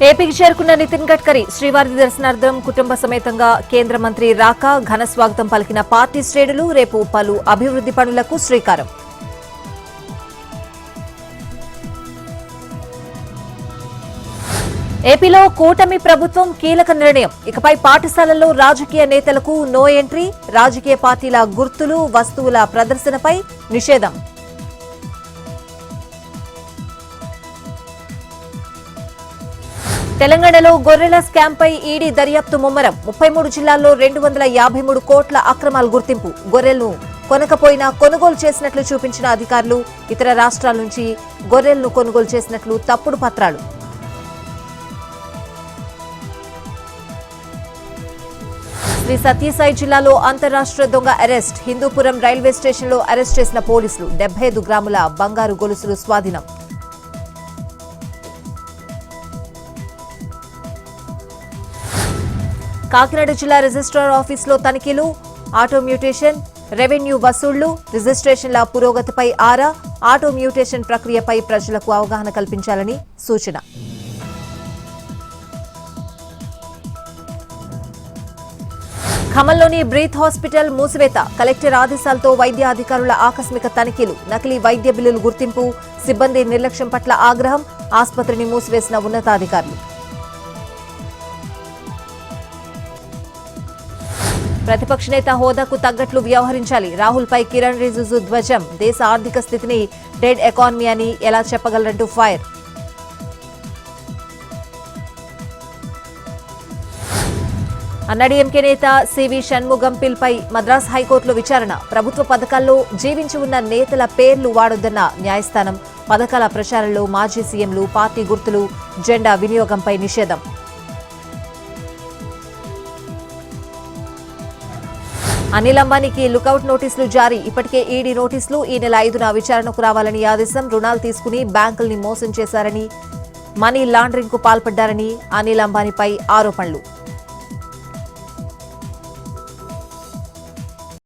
ఏపీకి చేరుకున్న నితిన్ గడ్కరీ శ్రీవారి దర్శనార్థం కుటుంబ సమేతంగా కేంద్ర మంత్రి రాక ఘన స్వాగతం పలికిన పార్టీ శ్రేణులు రేపు పలు అభివృద్ధి పనులకు శ్రీకారం. ఏపీలో కూటమి ప్రభుత్వం కీలక నిర్ణయం. ఇకపై పాఠశాలల్లో రాజకీయ నేతలకు నో ఎంట్రీ, రాజకీయ పార్టీల గుర్తులు వస్తువుల ప్రదర్శనపై నిషేధం. తెలంగాణలో గొర్రెల స్కామ్పై ఈడీ దర్యాప్తు ముమ్మరం. 33 జిల్లాల్లో 253 కోట్ల అక్రమాలు గుర్తింపు. గొర్రెలను కొనకపోయినా కొనుగోలు చేసినట్లు చూపించిన అధికారులు. ఇతర రాష్ట్రాల నుంచి గొర్రెలను కొనుగోలు చేసినట్లు తప్పుడు పత్రాలు. శ్రీ సత్యసాయి జిల్లాలో అంతర్రాష్ట్ర దొంగ అరెస్ట్. హిందూపురం రైల్వే స్టేషన్లో అరెస్ట్ చేసిన పోలీసులు. 75 గ్రాముల బంగారు గొలుసులు స్వాధీనం. కాకినాడ జిల్లా రిజిస్ట్రార్ ఆఫీసులో తనిఖీలు. ఆటో మ్యూటేషన్, రెవెన్యూ వసూళ్లు, రిజిస్ట్రేషన్ల పురోగతిపై ఆరా. ఆటో మ్యూటేషన్ ప్రక్రియపై ప్రజలకు అవగాహన కల్పించాలని సూచన. ఖమ్మంలోని బ్రీత్ హాస్పిటల్ మూసివేత. కలెక్టర్ ఆదేశాలతో వైద్య అధికారుల ఆకస్మిక తనిఖీలు. నకిలీ వైద్య బిల్లులు గుర్తింపు, సిబ్బంది నిర్లక్ష్యం పట్ల ఆగ్రహం. ఆసుపత్రిని మూసివేసిన ఉన్నతాధికారులు. ప్రతిపక్ష నేత హోదాకు తగ్గట్లు వ్యవహరించాలి. రాహుల్పై కిరణ్ రిజిజు ధ్వజం. దేశ ఆర్థిక స్థితిని డెడ్ ఎకానమీ అని ఎలా చెప్పగలరంటూ ఫైర్. అన్నాడీఎంకే నేత సివి షణ్ముగం పిల్పై మద్రాస్ హైకోర్టులో విచారణ. ప్రభుత్వ పథకాల్లో జీవించి ఉన్న నేతల పేర్లు వాడొద్దన్న న్యాయస్థానం. పథకాల ప్రచారంలో మాజీ సీఎంలు, పార్టీ గుర్తులు, జెండా వినియోగంపై నిషేధం. అనిల్ అంబానీకి లుకౌట్ నోటీసులు జారీ. ఇప్పటికే ఈడీ నోటీసులు. ఈ నెల 5న విచారణకు రావాలని ఆదేశం. రుణాలు తీసుకుని బ్యాంకుల్ని మోసం చేశారని, మనీ లాండరింగ్ కు పాల్పడ్డారని అనిల్ అంబానీపై ఆరోపణలు.